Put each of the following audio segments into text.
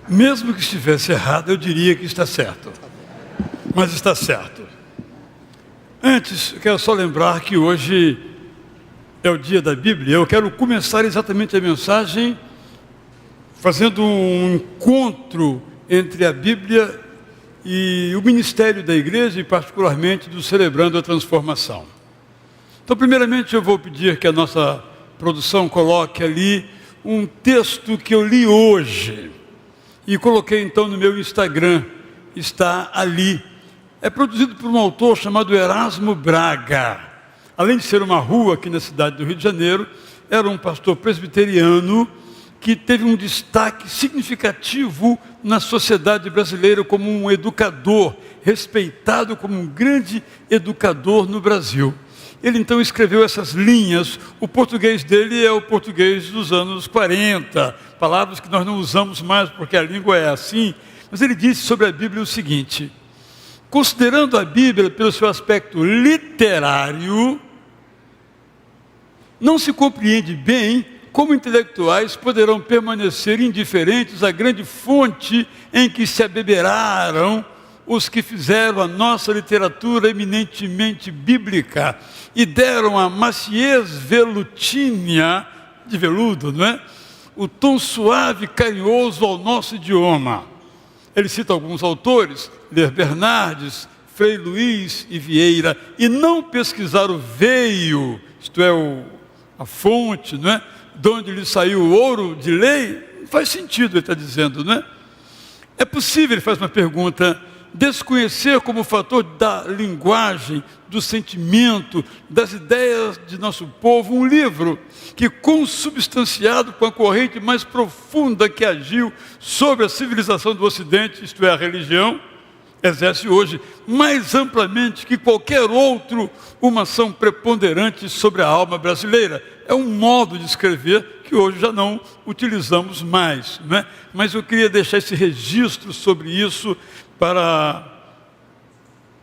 Mesmo que estivesse errado, eu diria que está certo. Mas está certo. Antes, eu quero só lembrar que hoje é o dia da Bíblia. Eu quero começar exatamente a mensagem fazendo um encontro entre a Bíblia e o ministério da igreja, e particularmente do Celebrando a Transformação. Então, primeiramente, eu vou pedir que a nossa produção coloque ali um texto que eu li hoje. E coloquei então no meu Instagram, está ali. É produzido por um autor chamado Erasmo Braga. Além de ser uma rua aqui na cidade do Rio de Janeiro, era um pastor presbiteriano que teve um destaque significativo na sociedade brasileira como um educador, respeitado como um grande educador no Brasil. Ele então escreveu essas linhas. O português dele é o português dos anos 40, palavras que nós não usamos mais porque a língua é assim, mas ele disse sobre a Bíblia o seguinte: considerando a Bíblia pelo seu aspecto literário, não se compreende bem como intelectuais poderão permanecer indiferentes à grande fonte em que se abeberaram os que fizeram a nossa literatura eminentemente bíblica e deram a maciez velutínia, de veludo, não é? O tom suave e carinhoso ao nosso idioma. Ele cita alguns autores, Ler Bernardes, Frei Luís e Vieira, e não pesquisar o veio, isto é, a fonte, não é? De onde lhe saiu o ouro de lei, não faz sentido, ele está dizendo, não é? É possível, ele faz uma pergunta, desconhecer como fator da linguagem, do sentimento, das ideias de nosso povo, um livro que, consubstanciado com a corrente mais profunda que agiu sobre a civilização do Ocidente, isto é, a religião, exerce hoje mais amplamente que qualquer outro uma ação preponderante sobre a alma brasileira. É um modo de escrever que hoje já não utilizamos mais, não é? Mas eu queria deixar esse registro sobre isso para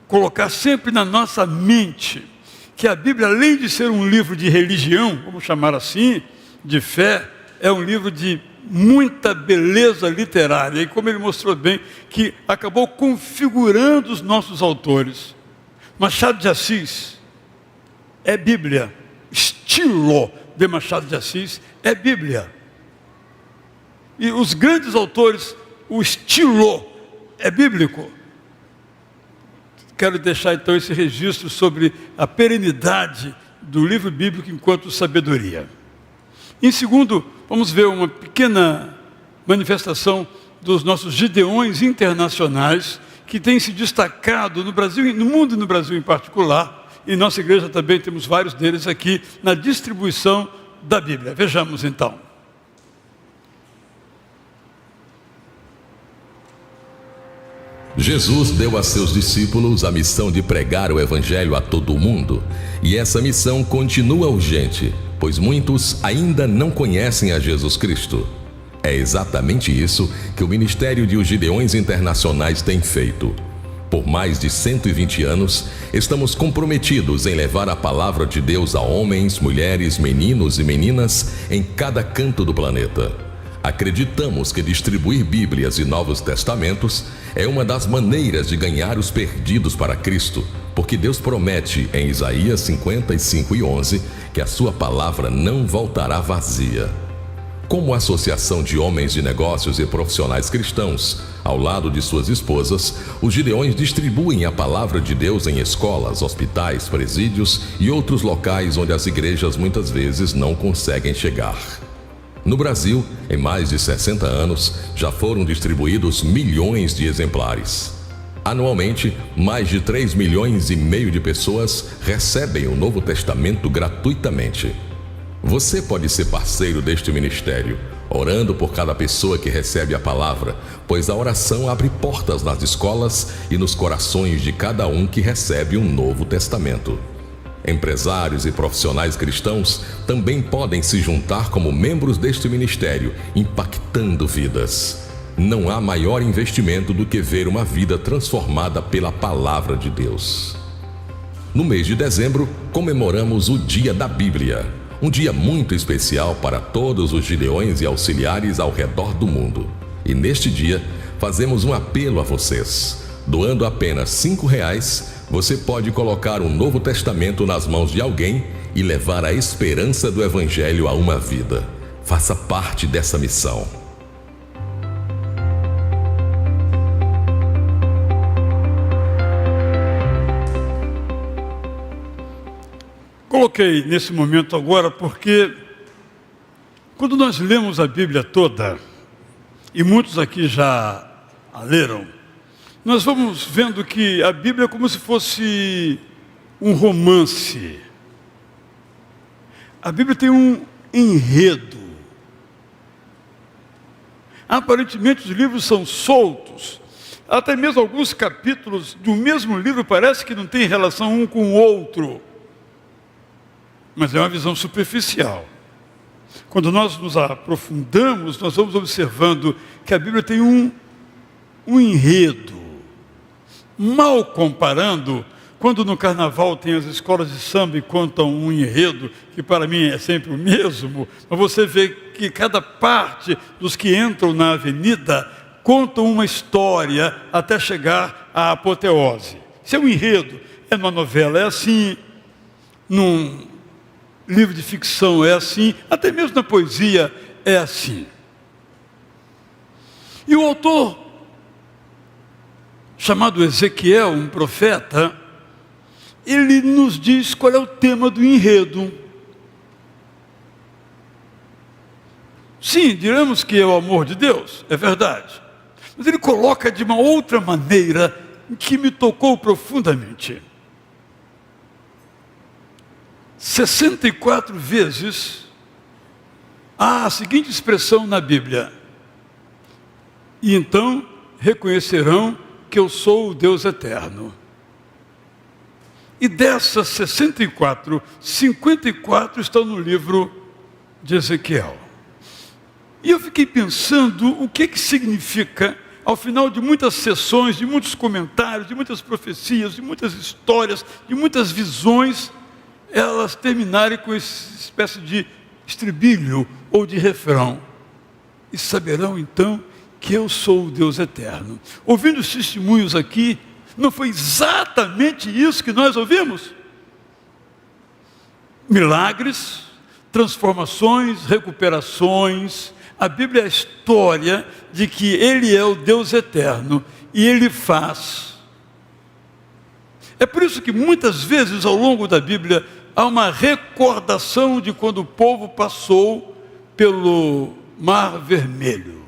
colocar sempre na nossa mente que a Bíblia, além de ser um livro de religião, vamos chamar assim, de fé, é um livro de muita beleza literária, e como ele mostrou bem, que acabou configurando os nossos autores. Machado de Assis é Bíblia, estilo de Machado de Assis é Bíblia. E os grandes autores, o estilo é bíblico. Quero deixar então esse registro sobre a perenidade do livro bíblico enquanto sabedoria. Em segundo, vamos ver uma pequena manifestação dos nossos gideões internacionais que têm se destacado no Brasil, no mundo e no Brasil em particular. Em nossa igreja também temos vários deles aqui na distribuição da Bíblia. Vejamos então. Jesus deu a seus discípulos a missão de pregar o Evangelho a todo o mundo, e essa missão continua urgente, pois muitos ainda não conhecem a Jesus Cristo. É exatamente isso que o Ministério de Os Gideões Internacionais tem feito. Por mais de 120 anos, estamos comprometidos em levar a palavra de Deus a homens, mulheres, meninos e meninas em cada canto do planeta. Acreditamos que distribuir Bíblias e Novos Testamentos é uma das maneiras de ganhar os perdidos para Cristo, porque Deus promete em Isaías 55:11 que a sua palavra não voltará vazia. Como associação de homens de negócios e profissionais cristãos, ao lado de suas esposas, os Gideões distribuem a palavra de Deus em escolas, hospitais, presídios e outros locais onde as igrejas muitas vezes não conseguem chegar. No Brasil, em mais de 60 anos, já foram distribuídos milhões de exemplares. Anualmente, mais de 3,5 milhões de pessoas recebem o Novo Testamento gratuitamente. Você pode ser parceiro deste ministério, orando por cada pessoa que recebe a palavra, pois a oração abre portas nas escolas e nos corações de cada um que recebe um Novo Testamento. Empresários e profissionais cristãos também podem se juntar como membros deste ministério, impactando vidas. Não há maior investimento do que ver uma vida transformada pela palavra de Deus. No mês de dezembro, comemoramos o Dia da Bíblia, um dia muito especial para todos os gideões e auxiliares ao redor do mundo. E neste dia, fazemos um apelo a vocês. Doando apenas R$5, você pode colocar um Novo Testamento nas mãos de alguém e levar a esperança do Evangelho a uma vida. Faça parte dessa missão. Coloquei nesse momento agora porque quando nós lemos a Bíblia toda, e muitos aqui já a leram, nós vamos vendo que a Bíblia é como se fosse um romance. A Bíblia tem um enredo. Aparentemente os livros são soltos. Até mesmo alguns capítulos do mesmo livro parece que não tem relação um com o outro. Mas é uma visão superficial. Quando nós nos aprofundamos, nós vamos observando que a Bíblia tem um enredo. Mal comparando, quando no carnaval tem as escolas de samba e contam um enredo, que para mim é sempre o mesmo, mas você vê que cada parte dos que entram na avenida contam uma história até chegar à apoteose. Isso é um enredo. É numa novela, é assim, num livro de ficção é assim, até mesmo na poesia é assim. E o autor, chamado Ezequiel, um profeta, ele nos diz qual é o tema do enredo. Sim, diremos que é o amor de Deus, é verdade. Mas ele coloca de uma outra maneira que me tocou profundamente. 64 vezes há a seguinte expressão na Bíblia: e então reconhecerão que eu sou o Deus eterno. E dessas 64, 54 estão no livro de Ezequiel. E eu fiquei pensando o que significa, ao final de muitas sessões, de muitos comentários, de muitas profecias, de muitas histórias, de muitas visões, elas terminarem com essa espécie de estribilho ou de refrão. E saberão então que eu sou o Deus eterno. Ouvindo os testemunhos aqui, não foi exatamente isso que nós ouvimos? Milagres, transformações, recuperações. A Bíblia é a história de que Ele é o Deus eterno e Ele faz. É por isso que muitas vezes ao longo da Bíblia há uma recordação de quando o povo passou pelo Mar Vermelho.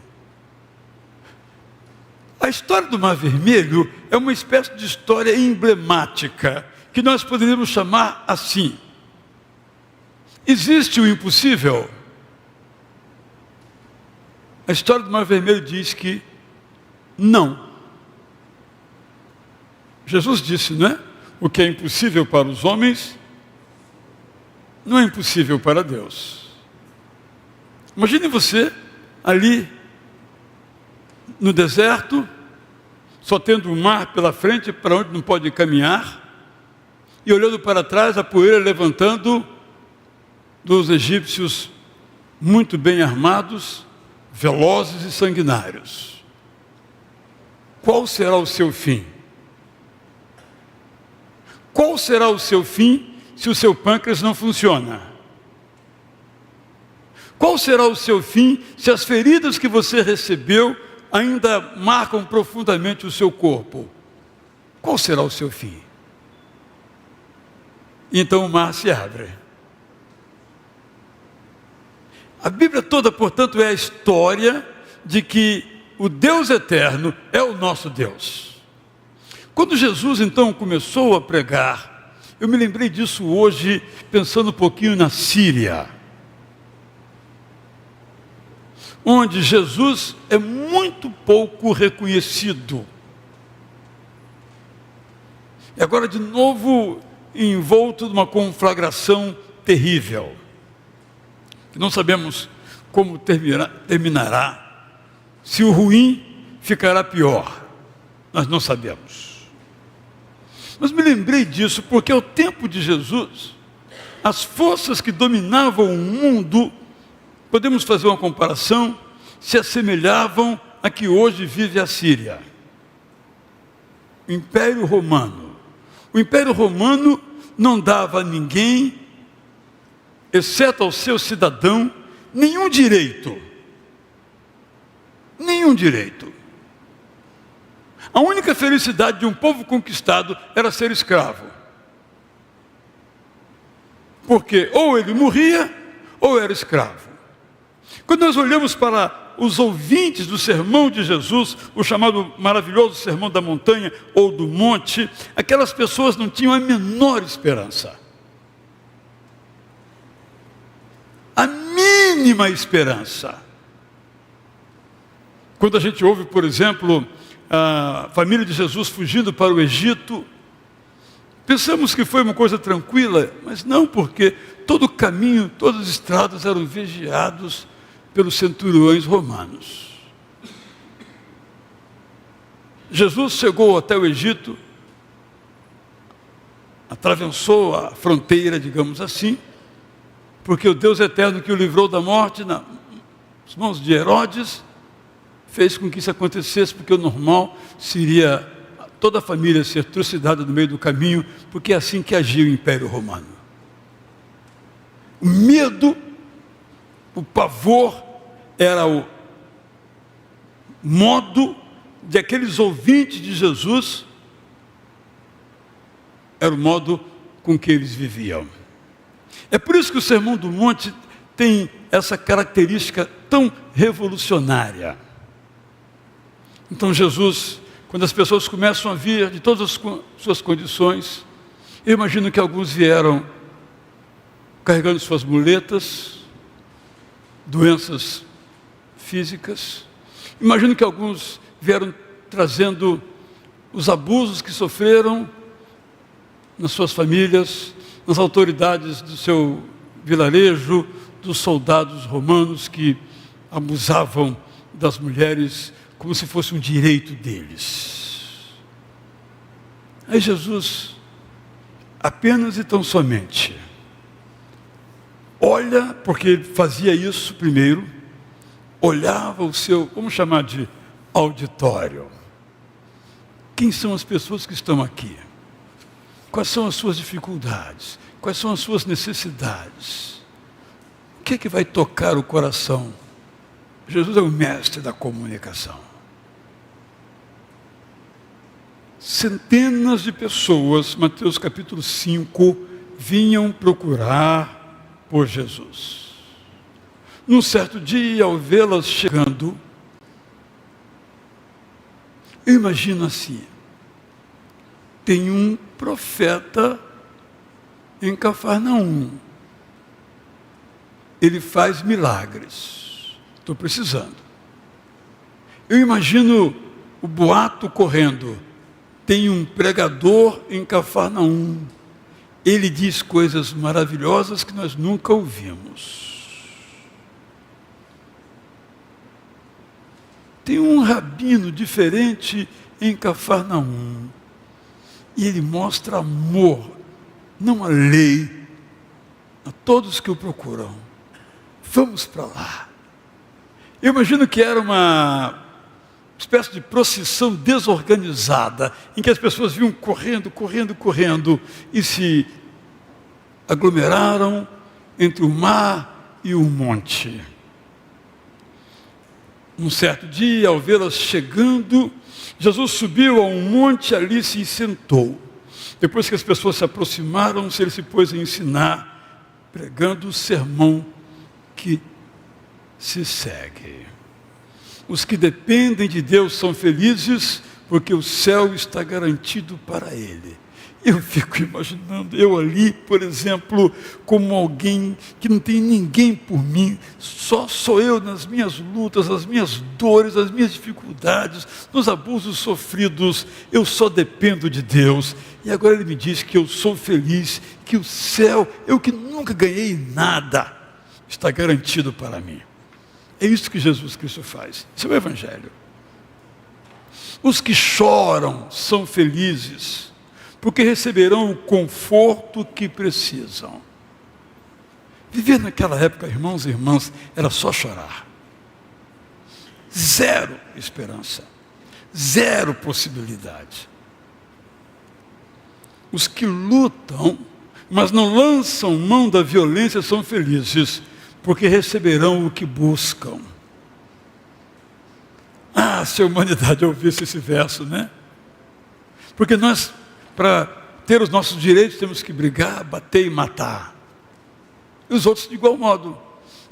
A história do Mar Vermelho é uma espécie de história emblemática, que nós poderíamos chamar assim: existe o impossível? A história do Mar Vermelho diz que não. Jesus disse, não é? O que é impossível para os homens não é impossível para Deus. Imagine você ali no deserto, só tendo um mar pela frente para onde não pode caminhar, e olhando para trás a poeira levantando dos egípcios muito bem armados, velozes e sanguinários. Qual será o seu fim? Qual será o seu fim se o seu pâncreas não funciona? Qual será o seu fim se as feridas que você recebeu ainda marcam profundamente o seu corpo? Qual será o seu fim? Então o mar se abre. A Bíblia toda, portanto, é a história de que o Deus eterno é o nosso Deus. Quando Jesus então começou a pregar, eu me lembrei disso hoje, pensando um pouquinho na Síria, onde Jesus é muito pouco reconhecido. E agora de novo envolto numa conflagração terrível, que não sabemos como terminará, se o ruim ficará pior, nós não sabemos. Mas me lembrei disso porque ao tempo de Jesus, as forças que dominavam o mundo, podemos fazer uma comparação, se assemelhavam a que hoje vive a Síria. O Império Romano. O Império Romano não dava a ninguém, exceto ao seu cidadão, nenhum direito. Nenhum direito. A única felicidade de um povo conquistado era ser escravo. Porque ou ele morria, ou era escravo. Quando nós olhamos para os ouvintes do sermão de Jesus, o chamado maravilhoso sermão da montanha ou do monte, aquelas pessoas não tinham a menor esperança. A mínima esperança. Quando a gente ouve, por exemplo, a família de Jesus fugindo para o Egito, pensamos que foi uma coisa tranquila, mas não, porque todo o caminho, todas as estradas eram vigiados pelos centuriões romanos. Jesus chegou até o Egito, atravessou a fronteira, digamos assim, porque o Deus eterno que o livrou da morte nas mãos de Herodes, fez com que isso acontecesse, porque o normal seria toda a família ser trucidada no meio do caminho, porque é assim que agia o Império Romano. O medo, o pavor, era o modo de aqueles ouvintes de Jesus, era o modo com que eles viviam. É por isso que o Sermão do Monte tem essa característica tão revolucionária. Então Jesus, quando as pessoas começam a vir de todas as suas condições, eu imagino que alguns vieram carregando suas muletas, doenças físicas. Imagino que alguns vieram trazendo os abusos que sofreram nas suas famílias, nas autoridades do seu vilarejo, dos soldados romanos que abusavam das mulheres como se fosse um direito deles. Aí Jesus, apenas e tão somente, olha, porque ele fazia isso primeiro, olhava o seu, vamos chamar de auditório. Quem são as pessoas que estão aqui? Quais são as suas dificuldades? Quais são as suas necessidades? O que é que vai tocar o coração? Jesus é o mestre da comunicação. Centenas de pessoas, Mateus capítulo 5, vinham procurar por Jesus. Num certo dia, ao vê-las chegando, eu imagino assim, tem um profeta em Cafarnaum. Ele faz milagres. Estou precisando. Eu imagino o boato correndo. Tem um pregador em Cafarnaum. Ele diz coisas maravilhosas que nós nunca ouvimos. Tem um rabino diferente em Cafarnaum. E ele mostra amor, não a lei, a todos que o procuram. Vamos para lá. Eu imagino que era uma espécie de procissão desorganizada, em que as pessoas vinham correndo, correndo, correndo, e se aglomeraram entre o mar e o monte. Num certo dia, ao vê-las chegando, Jesus subiu a um monte, ali se sentou. Depois que as pessoas se aproximaram, ele se pôs a ensinar, pregando o sermão que se segue. Os que dependem de Deus são felizes, porque o céu está garantido para ele. Eu fico imaginando, eu ali, por exemplo, como alguém que não tem ninguém por mim, só sou eu nas minhas lutas, nas minhas dores, nas minhas dificuldades, nos abusos sofridos, eu só dependo de Deus. E agora ele me diz que eu sou feliz, que o céu, eu que nunca ganhei nada, está garantido para mim. É isso que Jesus Cristo faz. Isso é o Evangelho. Os que choram são felizes, porque receberão o conforto que precisam. Viver naquela época, irmãos e irmãs, era só chorar. zero esperança, zero possibilidade. Os que lutam, mas não lançam mão da violência, são felizes, porque receberão o que buscam. Ah, se a humanidade ouvisse esse verso, né? Porque nós, para ter os nossos direitos, temos que brigar, bater e matar. E os outros de igual modo.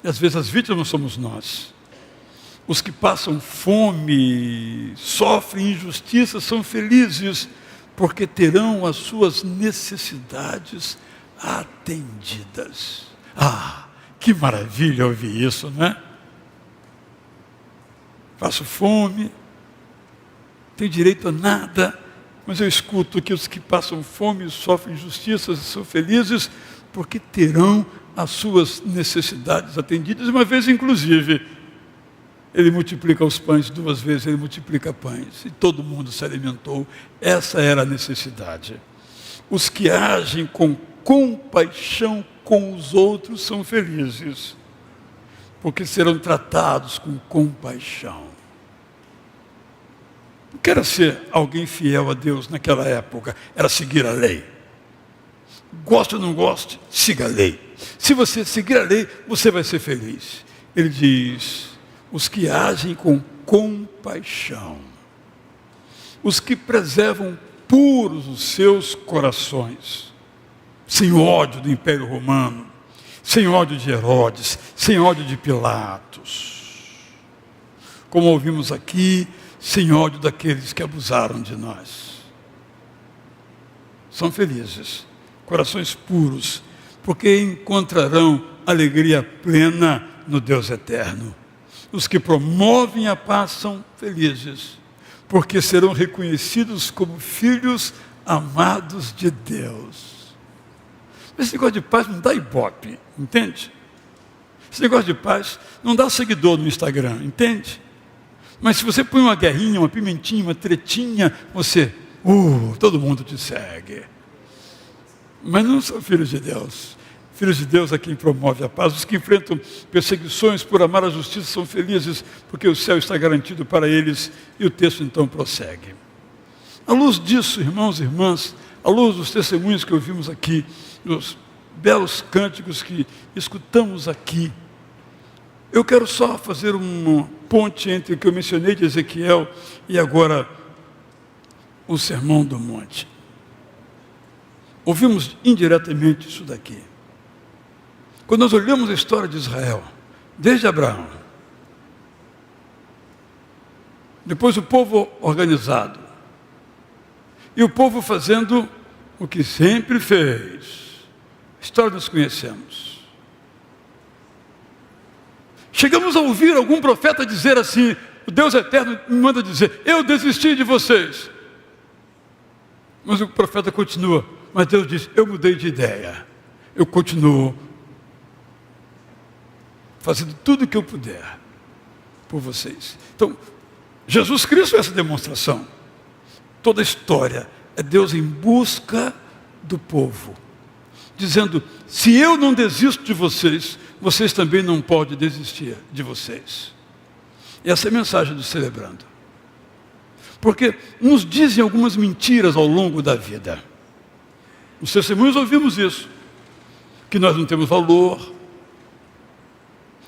E às vezes as vítimas não somos nós. Os que passam fome, sofrem injustiça, são felizes, porque terão as suas necessidades atendidas. Ah, que maravilha ouvir isso, né? Passo fome, tenho direito a nada, mas eu escuto que os que passam fome, sofrem injustiças, são felizes, porque terão as suas necessidades atendidas. Uma vez, inclusive, ele multiplica os pães, 2 vezes ele multiplica pães, e todo mundo se alimentou. Essa era a necessidade. Os que agem com compaixão com os outros são felizes, porque serão tratados com compaixão. O que era ser alguém fiel a Deus naquela época? Era seguir a lei. Goste ou não goste, siga a lei. Se você seguir a lei, você vai ser feliz. Ele diz: os que agem com compaixão, os que preservam puros os seus corações, sem ódio do Império Romano, sem ódio de Herodes, sem ódio de Pilatos. Como ouvimos aqui, sem ódio daqueles que abusaram de nós. São felizes, corações puros, porque encontrarão alegria plena no Deus eterno. Os que promovem a paz são felizes, porque serão reconhecidos como filhos amados de Deus. Esse negócio de paz não dá ibope, entende? Esse negócio de paz não dá seguidor no Instagram, entende? Mas se você põe uma guerrinha, uma pimentinha, uma tretinha, você, todo mundo te segue. Mas não são filhos de Deus. Filhos de Deus é quem promove a paz. Os que enfrentam perseguições por amar a justiça são felizes, porque o céu está garantido para eles. E o texto então prossegue. À luz disso, irmãos e irmãs, à luz dos testemunhos que ouvimos aqui, dos belos cânticos que escutamos aqui, eu quero só fazer uma ponte entre o que eu mencionei de Ezequiel e agora o Sermão do Monte. Ouvimos indiretamente isso daqui. Quando nós olhamos a história de Israel, desde Abraão, depois o povo organizado, e o povo fazendo o que sempre fez. A história nós conhecemos. Chegamos a ouvir algum profeta dizer assim: o Deus eterno me manda dizer, eu desisti de vocês. Mas o profeta continua, mas Deus diz, eu mudei de ideia. Eu continuo fazendo tudo o que eu puder por vocês. Então, Jesus Cristo é essa demonstração. Toda a história é Deus em busca do povo, dizendo, se eu não desisto de vocês, vocês também não podem desistir de vocês. E essa é a mensagem do Celebrando. Porque nos dizem algumas mentiras ao longo da vida. Nos testemunhos ouvimos isso, que nós não temos valor,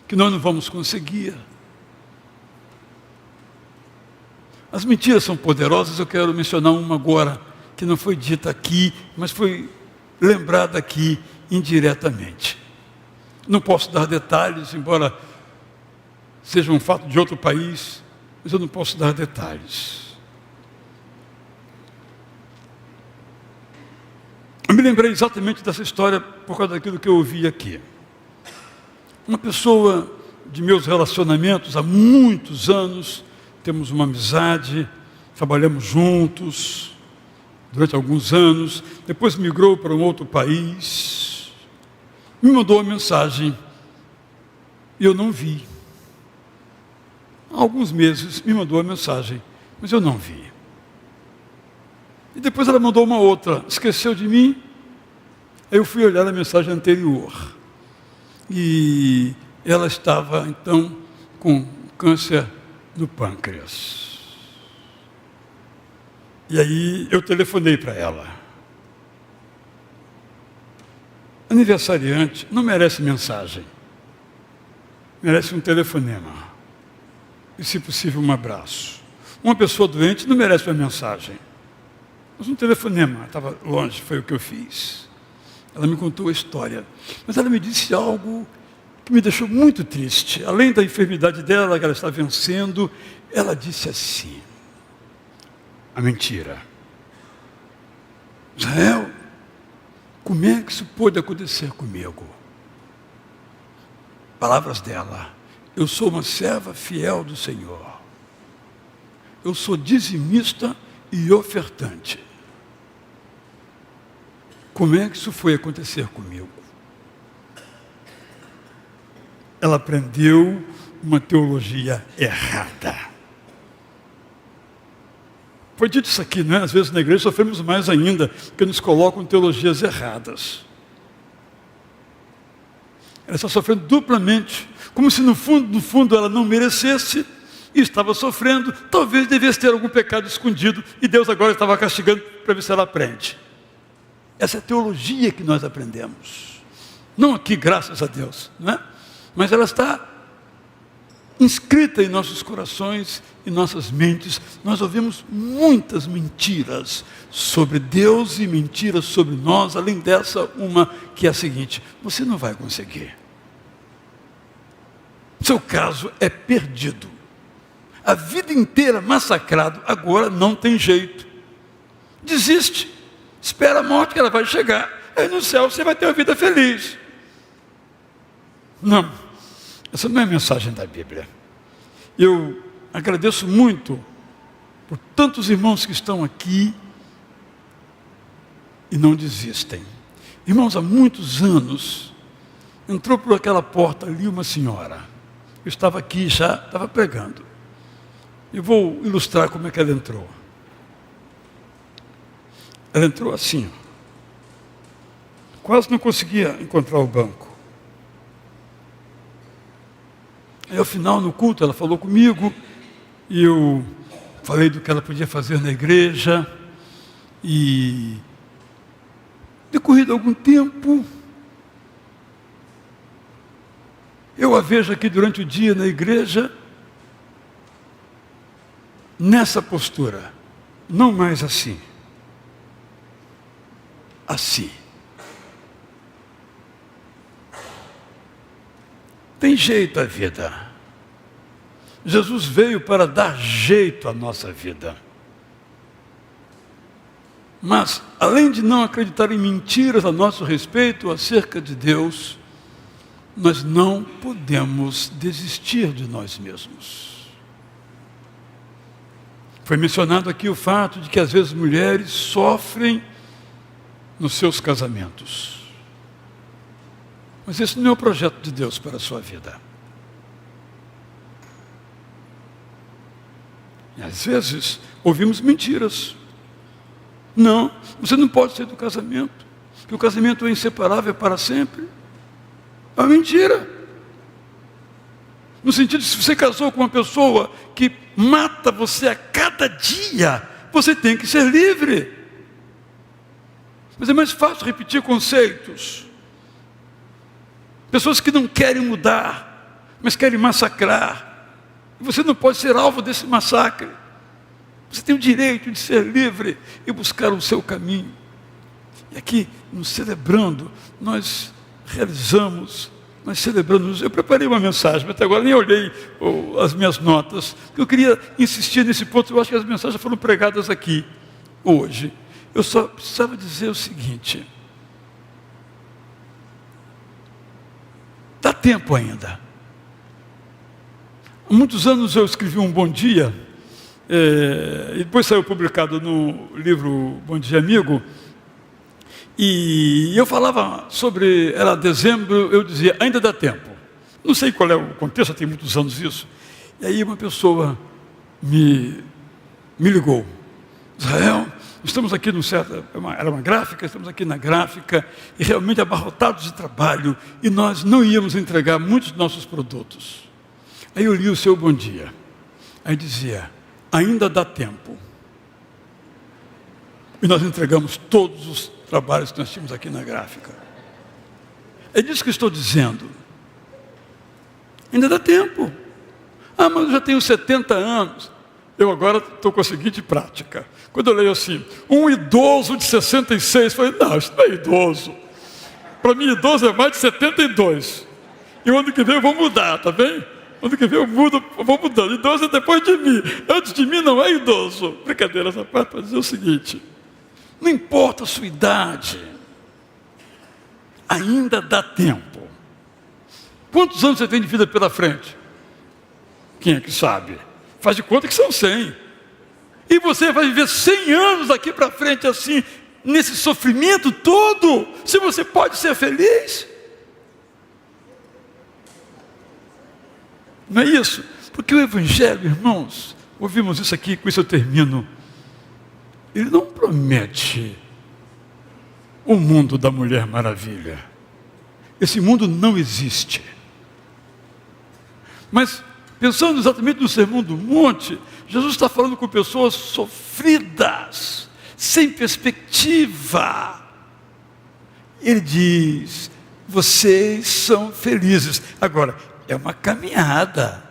que nós não vamos conseguir. As mentiras são poderosas. Eu quero mencionar uma agora, que não foi dita aqui, mas foi lembrada aqui indiretamente. Não posso dar detalhes, embora seja um fato de outro país, mas eu não posso dar detalhes. Eu me lembrei exatamente dessa história por causa daquilo que eu ouvi aqui. Uma pessoa de meus relacionamentos há muitos anos, temos uma amizade, trabalhamos juntos durante alguns anos, depois migrou para um outro país, me mandou uma mensagem e eu não vi. Há alguns meses me mandou uma mensagem, mas eu não vi. E depois ela mandou uma outra, esqueceu de mim. Aí eu fui olhar a mensagem anterior. E ela estava então com câncer no pâncreas. E aí eu telefonei para ela. Aniversariante não merece mensagem, merece um telefonema. E, se possível, um abraço. Uma pessoa doente não merece uma mensagem, mas um telefonema. Estava longe, foi o que eu fiz. Ela me contou a história, mas ela me disse algo que me deixou muito triste. Além da enfermidade dela, que ela está vencendo, ela disse assim: a mentira. Israel, como é que isso pôde acontecer comigo? Palavras dela: eu sou uma serva fiel do Senhor. Eu sou dizimista e ofertante. Como é que isso foi acontecer comigo? Ela aprendeu uma teologia errada. Foi dito isso aqui, né? Às vezes na igreja sofremos mais ainda, porque nos colocam teologias erradas. Ela está sofrendo duplamente, como se no fundo ela não merecesse e estava sofrendo. Talvez devesse ter algum pecado escondido e Deus agora estava castigando para ver se ela aprende. Essa é a teologia que nós aprendemos. Não aqui, graças a Deus, não é? Mas ela está inscrita em nossos corações e nossas mentes. Nós ouvimos muitas mentiras sobre Deus e mentiras sobre nós, além dessa, uma que é a seguinte: você não vai conseguir. Seu caso é perdido. A vida inteira massacrado, agora não tem jeito. Desiste. Espera a morte que ela vai chegar. Aí no céu você vai ter uma vida feliz. Não, essa não é a mensagem da Bíblia. Eu agradeço muito por tantos irmãos que estão aqui e não desistem. Irmãos, há muitos anos, entrou por aquela porta ali uma senhora. Eu estava aqui já, estava pregando. Eu vou ilustrar como é que ela entrou. Ela entrou assim, quase não conseguia encontrar o banco. Aí, ao final, no culto, ela falou comigo, e eu falei do que ela podia fazer na igreja, e decorrido algum tempo, eu a vejo aqui durante o dia na igreja, nessa postura, não mais assim. Assim. Tem jeito a vida. Jesus veio para dar jeito à nossa vida. Mas, além de não acreditar em mentiras a nosso respeito acerca de Deus, nós não podemos desistir de nós mesmos. Foi mencionado aqui o fato de que às vezes mulheres sofrem nos seus casamentos. Mas esse não é o projeto de Deus para a sua vida. E às vezes ouvimos mentiras. Não, você não pode sair do casamento, porque o casamento é inseparável para sempre. É uma mentira. No sentido de, se você casou com uma pessoa que mata você a cada dia, você tem que ser livre. Mas é mais fácil repetir conceitos. Pessoas que não querem mudar, mas querem massacrar. E você não pode ser alvo desse massacre. Você tem o direito de ser livre e buscar o seu caminho. E aqui, nos celebrando, nós celebramos. Eu preparei uma mensagem, mas até agora nem olhei as minhas notas. Eu queria insistir nesse ponto. Eu acho que as mensagens foram pregadas aqui, hoje. Eu só precisava dizer o seguinte: dá tempo ainda. Há muitos anos eu escrevi um Bom Dia, e depois saiu publicado no livro Bom Dia Amigo, e eu falava sobre, era dezembro, eu dizia, ainda dá tempo. Não sei qual é o contexto, tem muitos anos isso. E aí uma pessoa me ligou: Israel, estamos aqui era uma gráfica, estamos aqui na gráfica, e realmente abarrotados de trabalho, e nós não íamos entregar muitos dos nossos produtos. Aí eu li o seu Bom Dia. Aí dizia, ainda dá tempo. E nós entregamos todos os trabalhos que nós tínhamos aqui na gráfica. É disso que estou dizendo. Ainda dá tempo. Ah, mas eu já tenho 70 anos. Eu agora estou com a seguinte prática. Quando eu leio assim, um idoso de 66, eu falei, não, isso não é idoso. Para mim, idoso é mais de 72. E o ano que vem eu vou mudar, tá bem? Ano que vem eu vou mudando. Idoso é depois de mim. Antes de mim não é idoso. Brincadeira essa parte para dizer o seguinte. Não importa a sua idade. Ainda dá tempo. Quantos anos você tem de vida pela frente? Quem é que sabe? Faz de conta que são 100. E você vai viver 100 anos daqui para frente assim, nesse sofrimento todo, se você pode ser feliz. Não é isso? Porque o Evangelho, irmãos, ouvimos isso aqui, com isso eu termino. Ele não promete o mundo da Mulher Maravilha. Esse mundo não existe. Mas, pensando exatamente no Sermão do Monte, Jesus está falando com pessoas sofridas, sem perspectiva. Ele diz, vocês são felizes. Agora, é uma caminhada,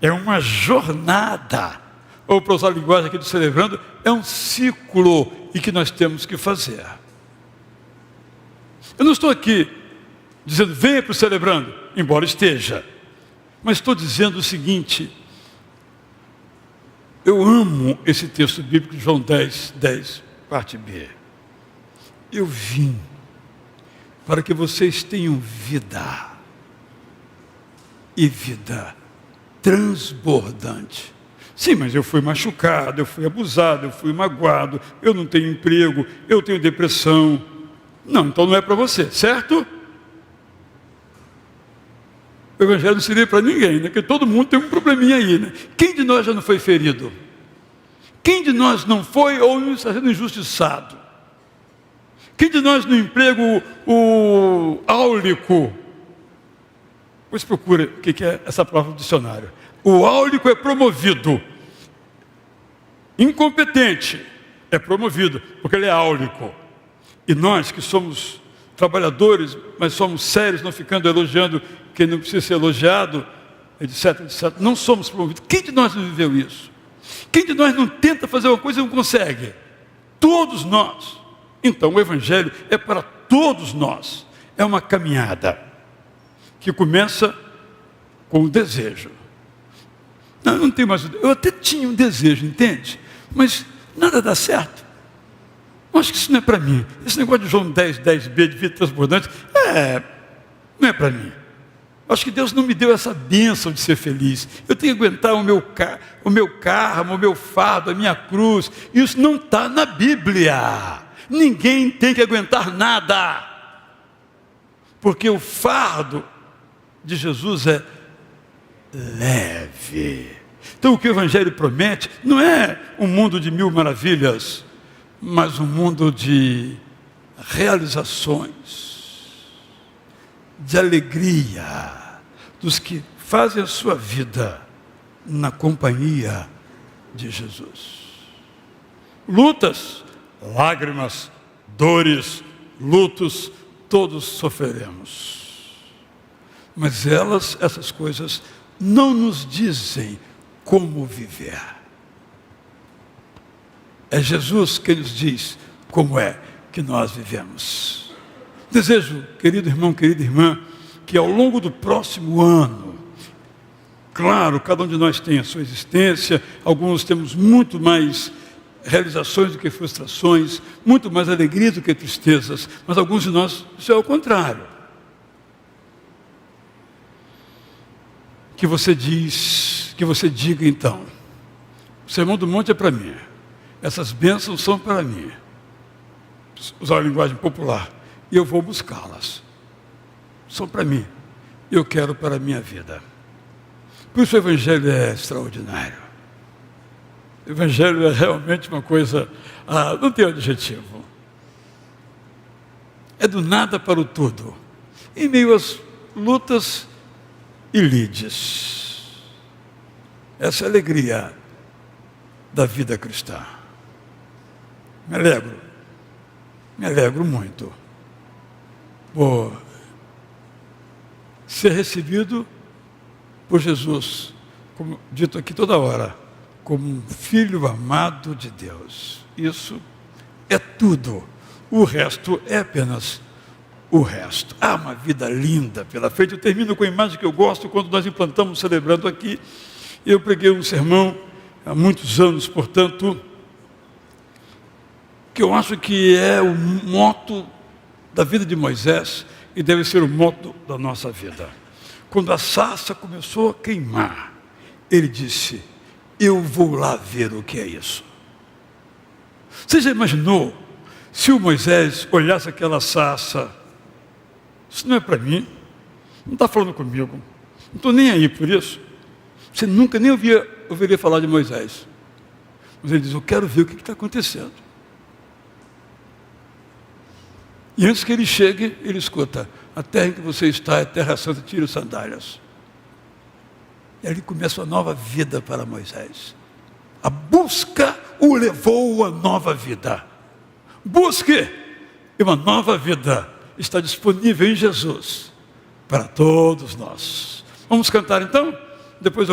é uma jornada, ou para usar a linguagem aqui do Celebrando, é um ciclo e que nós temos que fazer. Eu não estou aqui dizendo, venha para o Celebrando, embora esteja, mas estou dizendo o seguinte, eu amo esse texto bíblico de João 10, parte B. Eu vim para que vocês tenham vida, e vida transbordante. Sim, mas eu fui machucado, eu fui abusado, eu fui magoado, eu não tenho emprego, eu tenho depressão. Não, então não é para você, certo? O Evangelho não seria para ninguém, né? Porque todo mundo tem um probleminha aí, né? Quem de nós já não foi ferido? Quem de nós não foi ou está sendo injustiçado? Quem de nós no emprego, o áulico? Pois procura o que é essa palavra do dicionário. O áulico é promovido. Incompetente é promovido, porque ele é áulico. E nós que somos trabalhadores, mas somos sérios, não ficando elogiando quem não precisa ser elogiado, etc, etc. Não somos promovidos. Quem de nós não viveu isso? Quem de nós não tenta fazer uma coisa e não consegue? Todos nós. Então o Evangelho é para todos nós. É uma caminhada que começa com o desejo. Não tenho mais. Eu até tinha um desejo, entende? Mas nada dá certo. Eu acho que isso não é para mim. Esse negócio de João 10b, de vida transbordante, não é para mim. Eu acho que Deus não me deu essa bênção de ser feliz. Eu tenho que aguentar o meu karma, o meu fardo, a minha cruz. Isso não está na Bíblia. Ninguém tem que aguentar nada. Porque o fardo de Jesus é leve. Então o que o Evangelho promete não é um mundo de 1000 maravilhas, mas um mundo de realizações, de alegria, dos que fazem a sua vida na companhia de Jesus. Lutas, lágrimas, dores, lutos, todos sofreremos. Mas essas coisas, não nos dizem como viver. É Jesus que nos diz como é que nós vivemos. Desejo, querido irmão, querida irmã, que ao longo do próximo ano, claro, cada um de nós tem a sua existência, alguns temos muito mais realizações do que frustrações, muito mais alegria do que tristezas, mas alguns de nós, isso é o contrário. Que você diga então, o Sermão do Monte é para mim, essas bênçãos são para mim, usar a linguagem popular, e eu vou buscá-las, são para mim, eu quero para a minha vida. Por isso o Evangelho é extraordinário. O Evangelho é realmente uma coisa, não tem adjetivo. É do nada para o tudo, em meio às lutas e lides. Essa é a alegria da vida cristã. Me alegro muito por ser recebido por Jesus, como dito aqui toda hora, como um filho amado de Deus. Isso é tudo. O resto é apenas o resto. Há uma vida linda pela frente. Eu termino com a imagem que eu gosto quando nós implantamos, celebrando aqui. Eu preguei um sermão há muitos anos, portanto, que eu acho que é o moto da vida de Moisés e deve ser o moto da nossa vida. Quando a sarça começou a queimar, ele disse: eu vou lá ver o que é isso. Você já imaginou se o Moisés olhasse aquela sarça? Isso não é para mim, não está falando comigo, não estou nem aí por isso. Você nunca nem ouviria falar de Moisés. Mas ele diz: eu quero ver o que está acontecendo. E antes que ele chegue, ele escuta: a terra em que você está é terra santa, tire as sandálias. E ali começa uma nova vida para Moisés. A busca o levou a nova vida. Busque, e uma nova vida está disponível em Jesus para todos nós. Vamos cantar então? Depois eu